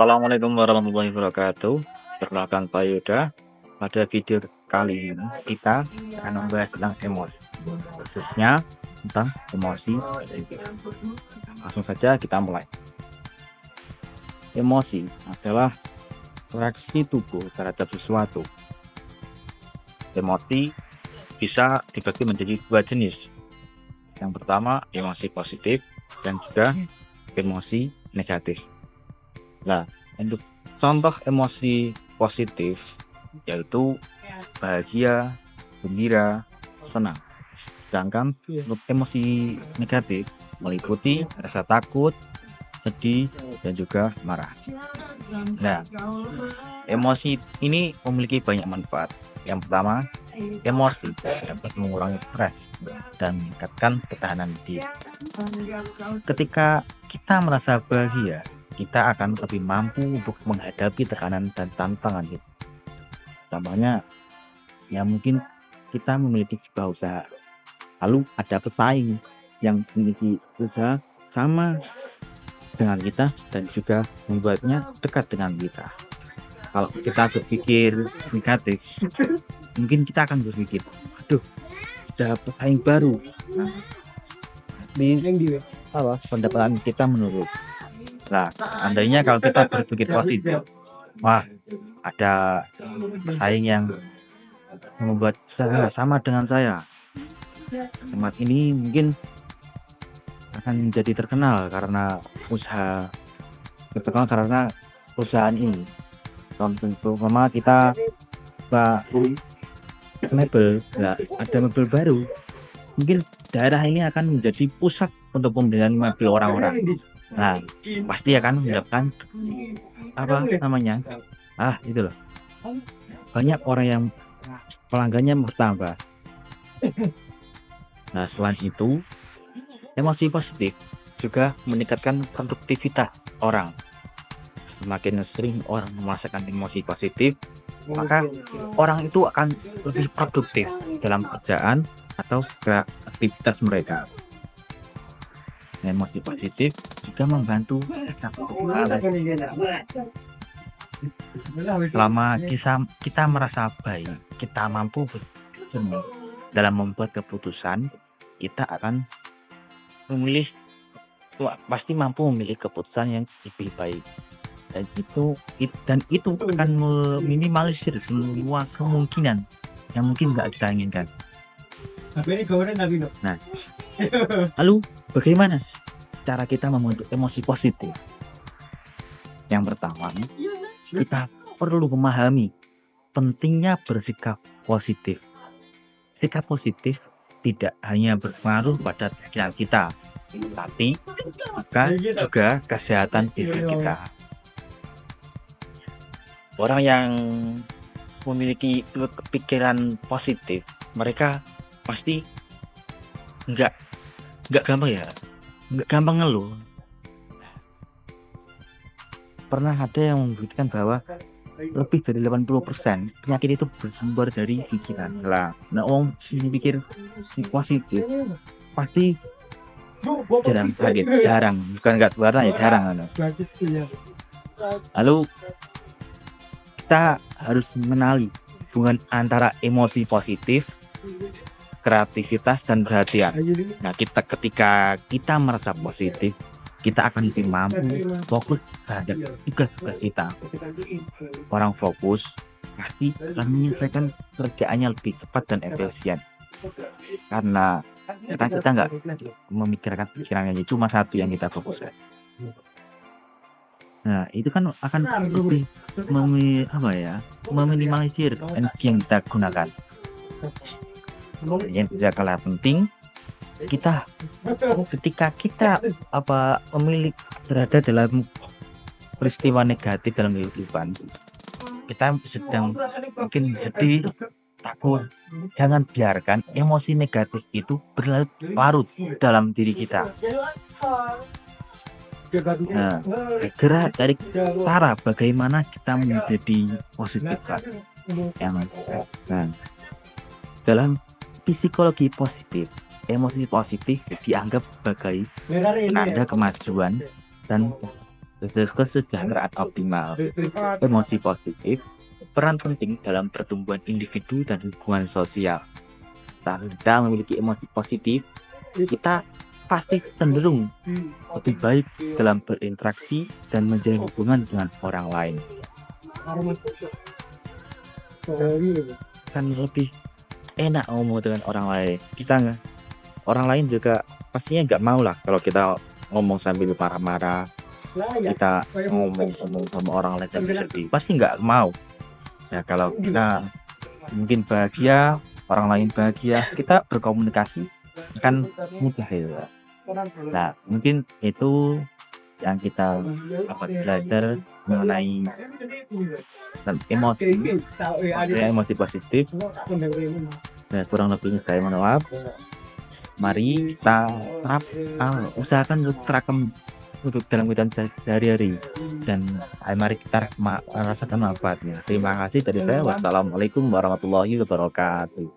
Assalamualaikum warahmatullahi wabarakatuh. Perkenalkan Pak Yuda. Pada video kali ini kita akan membahas tentang emosi, khususnya tentang emosi. Langsung saja kita mulai. Emosi adalah reaksi tubuh terhadap sesuatu. Emosi bisa dibagi menjadi dua jenis. Yang pertama emosi positif dan juga emosi negatif. Nah, untuk contoh emosi positif yaitu bahagia, gembira, senang. Sedangkan untuk emosi negatif meliputi rasa takut, sedih, dan juga marah. Nah, emosi ini memiliki banyak manfaat. Yang pertama, emosi dapat mengurangi stres dan meningkatkan ketahanan diri. Ketika kita merasa bahagia, kita akan lebih mampu untuk menghadapi tekanan dan tantangan hidup. Contohnya, ya mungkin kita memiliki sebuah usaha, lalu ada pesaing yang memiliki usaha sama dengan kita dan juga membuatnya dekat dengan kita. Kalau kita berpikir negatif, mungkin kita akan berpikir, aduh, ada pesaing baru. Pendapatan kita menurun. Nah, andainya kalau kita berpikir positif, wah, ada pesaing yang membuat usaha sama dengan saya. Tempat ini mungkin akan menjadi terkenal karena perusahaan ini. Contoh kita mebel, nah, ada mebel baru. Mungkin daerah ini akan menjadi pusat untuk pembelian mebel orang-orang. Nah, pasti akan menyebabkan itu loh. Banyak orang yang pelanggannya bertambah. Nah, selain itu, emosi positif juga meningkatkan produktivitas orang. Semakin sering orang merasakan emosi positif, maka orang itu akan lebih produktif dalam pekerjaan atau aktivitas mereka. Emosi positif juga membantu selama kita merasa baik, kita mampu bercermin dalam membuat keputusan, kita akan pasti mampu memilih keputusan yang lebih baik. Dan itu akan meminimalisir semua kemungkinan yang mungkin nggak kita inginkan. Nah, lalu bagaimana cara kita membentuk emosi positif? Yang pertama, kita perlu memahami pentingnya bersikap positif. Sikap positif tidak hanya berpengaruh pada pikiran kita, tapi juga kesehatan fisik kita. Orang yang memiliki pikiran positif, mereka pasti nggak gampang ngeluh. Pernah ada yang membuktikan bahwa lebih dari 80% penyakit itu bersumber dari pikiran. Nah, orang pikir positif pasti jarang jarang. Lalu kita harus mengenali hubungan antara emosi positif, kreativitas, dan perhatian. Nah, ketika kita merasa positif, kita akan lebih mampu fokus terhadap tugas-tugas kita. Orang fokus pasti akan menyelesaikan kerjaannya lebih cepat dan efisien. Karena kita nggak memikirkan pikirannya cuma satu yang kita fokuskan. Nah, itu kan akan lebih meminimalisir energi yang kita gunakan. Yang tidak kalah penting, ketika kita berada dalam peristiwa negatif dalam kehidupan, kita sedang mungkin jadi takut. Jangan biarkan emosi negatif itu berlarut dalam diri kita. Nah, dari cara bagaimana kita menjadi positif dalam psikologi positif, emosi positif dianggap sebagai tanda kemajuan dan kesejahteraan optimal. Emosi positif peran penting dalam pertumbuhan individu dan hubungan sosial. Saat kita memiliki emosi positif, kita pasti cenderung lebih baik dalam berinteraksi dan menjalin hubungan dengan orang lain. Kan lebih enak ngomong dengan orang lain. Orang lain juga pastinya nggak mau lah kalau kita ngomong sambil marah-marah, kita ngomong sama orang lain sambil sedih, pasti nggak mau. Ya kalau kita mungkin bahagia, orang lain bahagia, kita berkomunikasi kan mudah ya. Nah, mungkin itu yang kita dapat belajar mengenai emosi positif. Nah, kurang lebihnya saya mohon maaf. Mari kita usahakan untuk terapkan untuk dalam kehidupan sehari-hari, dan mari kita rasakan manfaatnya. Terima kasih dari saya. Wassalamualaikum warahmatullahi wabarakatuh.